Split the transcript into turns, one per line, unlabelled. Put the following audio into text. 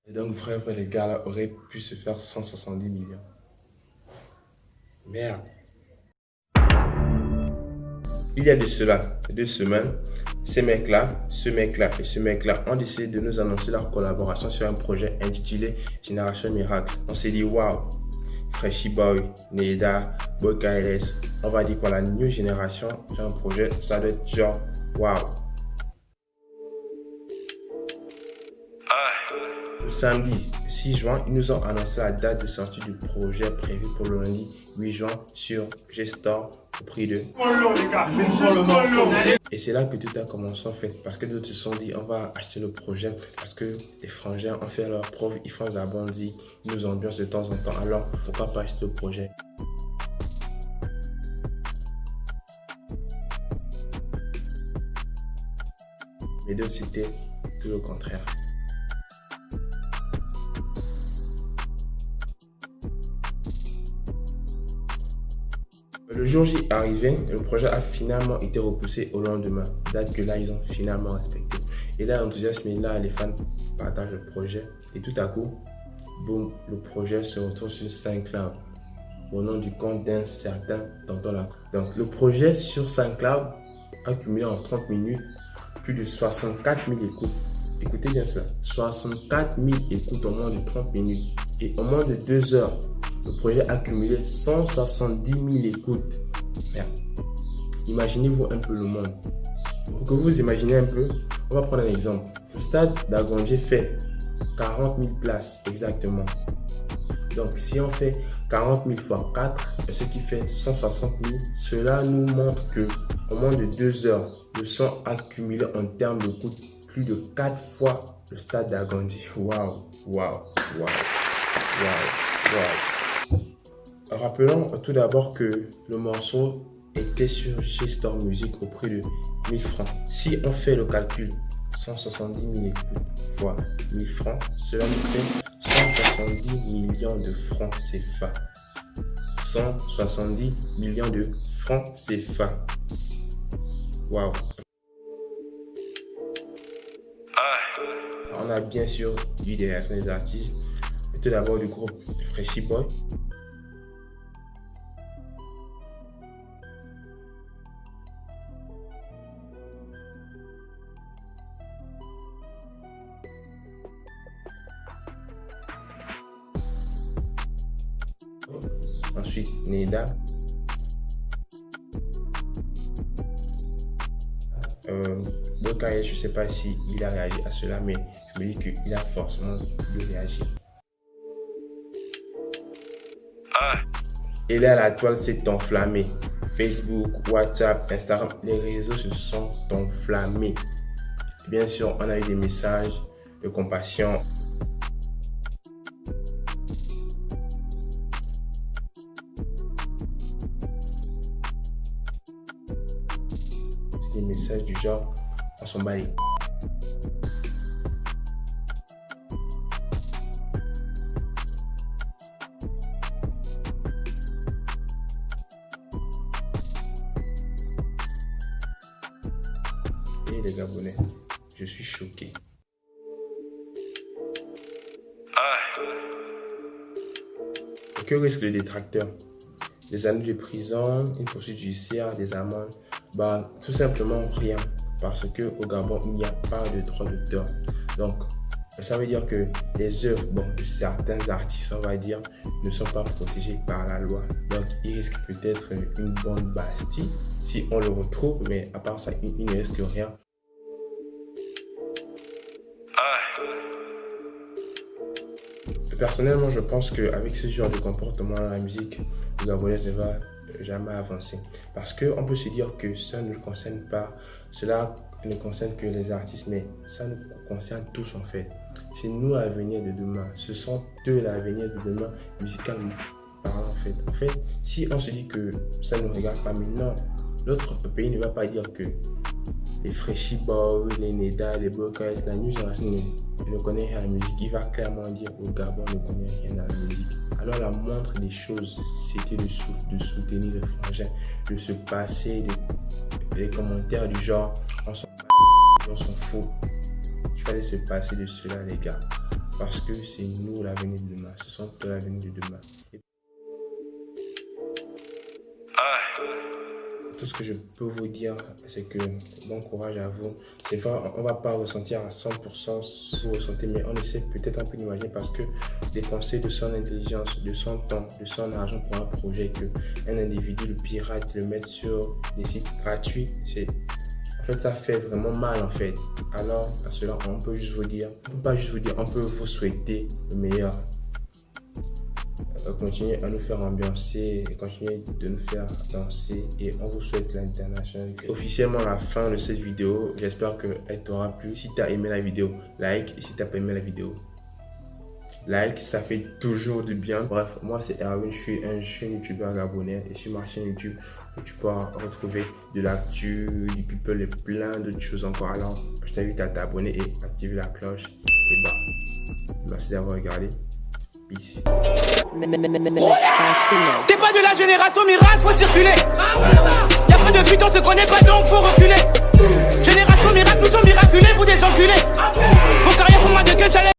Et donc, vrai, les gars là auraient pu se faire 170 millions. Merde. Il y a de cela 2 semaines, ce mec-là et ce mec-là ont décidé de nous annoncer leur collaboration sur un projet intitulé Génération Miracle. On s'est dit, waouh, Freshie Boy, Neda, Boy KLS, on va dire quoi, la new génération sur un projet, ça doit être genre, waouh. Le samedi 6 juin, ils nous ont annoncé la date de sortie du projet prévu pour le lundi 8 juin sur G-Store au prix de... Et c'est là que tout a commencé en fait, parce que d'autres se sont dit on va acheter le projet, parce que les frangins ont fait leur preuve, ils font de la bandit, ils nous ambiancent de temps en temps, alors pourquoi pas acheter le projet? Mais d'autres c'était tout le contraire. Le jour J arrivé, le projet a finalement été repoussé au lendemain, date que là ils ont finalement respecté. Et là l'enthousiasme est là, les fans partagent le projet et tout à coup, boum, le projet se retrouve sur SoundCloud au nom du compte d'un certain Tonton Lacroix. Donc le projet sur SoundCloud a cumulé en 30 minutes plus de 64 000 écoutes. Écoutez bien cela, 64 000 écoutes en moins de 30 minutes et en moins de 2 heures. Le projet a cumulé 170 000 écoutes. Merde. Imaginez-vous un peu le monde. Pour que vous imaginez un peu, on va prendre un exemple. Le stade d'Agondier fait 40 000 places exactement. Donc si on fait 40 000 fois 4, ce qui fait 160 000, cela nous montre que en moins de 2 heures, le son a cumulé en termes de coût plus de 4 fois le stade d'Agondier. Waouh, waouh, waouh, waouh. Rappelons tout d'abord que le morceau était sur G-Store Music au prix de 1000 francs. Si on fait le calcul, 170 000 écoutes fois 1000 francs, cela nous fait 170 millions de francs CFA. 170 millions de francs CFA. Waouh. On a bien sûr eu des réactions des artistes. Tout d'abord du groupe Freshie Boy. Ensuite, Neda. Bokaye, je ne sais pas s'il a réagi à cela, mais je me dis qu'il a forcément dû réagir. Et là, la toile s'est enflammée. Facebook, WhatsApp, Instagram, les réseaux se sont enflammés. Bien sûr, on a eu des messages de compassion. Des messages du genre, on s'en bat les couilles. Et les Gabonais, je suis choqué. Que risque le détracteur? Des années de prison, une poursuite judiciaire, des amendes? Bah, tout simplement rien. Parce qu'au Gabon, il n'y a pas de droit d'auteur. Donc, ça veut dire que les œuvres de certains artistes, on va dire, ne sont pas protégées par la loi. Donc, il risque peut-être une bonne bastille si on le retrouve, mais à part ça, il ne risque rien. Personnellement, je pense qu'avec ce genre de comportement dans la musique, le Gabonais ne va jamais avancer. Parce qu'on peut se dire que ça ne concerne pas, cela ne concerne que les artistes, mais ça nous concerne tous en fait. C'est nous l'avenir de demain. Ce sont eux l'avenir de demain, musicalement parlant en fait. En fait, si on se dit que ça ne nous regarde pas maintenant, l'autre pays ne va pas dire que les Freshie Boy, les Neda, les Bokas, la nouvelle génération ne connaît rien à la musique. Il va clairement dire au Gabon ne connaît rien à la musique. Alors la moindre des choses, c'était de soutenir les frangins, de se passer des commentaires du genre on s'en fout. Il fallait se passer de cela les gars. parce que c'est nous l'avenir de demain, ce sont eux l'avenir de demain. Tout ce que je peux vous dire, c'est que bon courage à vous. Des fois, on ne va pas ressentir à 100% ce que vous ressentez, mais on essaie peut-être un peu d'imaginer parce que dépenser de son intelligence, de son temps, de son argent pour un projet qu'un individu le pirate, le mettre sur des sites gratuits, en fait, ça fait vraiment mal en fait. Alors, à cela, on peut juste vous dire, on peut vous souhaiter le meilleur. Continuez à nous faire ambiancer, continuez de nous faire danser et on vous souhaite l'international. Officiellement la fin de cette vidéo, j'espère qu'elle t'aura plu. Si tu as aimé la vidéo, like, et si tu n'as pas aimé la vidéo, like, ça fait toujours du bien. Bref, moi c'est Erwin, je suis un jeune youtubeur gabonais et sur ma chaîne YouTube, tu pourras retrouver de l'actu, du people et plein d'autres choses encore. Alors, je t'invite à t'abonner et activer la cloche. Et bah, merci d'avoir regardé. Peace.
T'es pas de la génération miracle, faut circuler. Y'a pas de but, on se connaît pas donc faut reculer. Génération miracle, nous sommes miraculés, vous des enculés. Vos carrières font moins de que j'allais.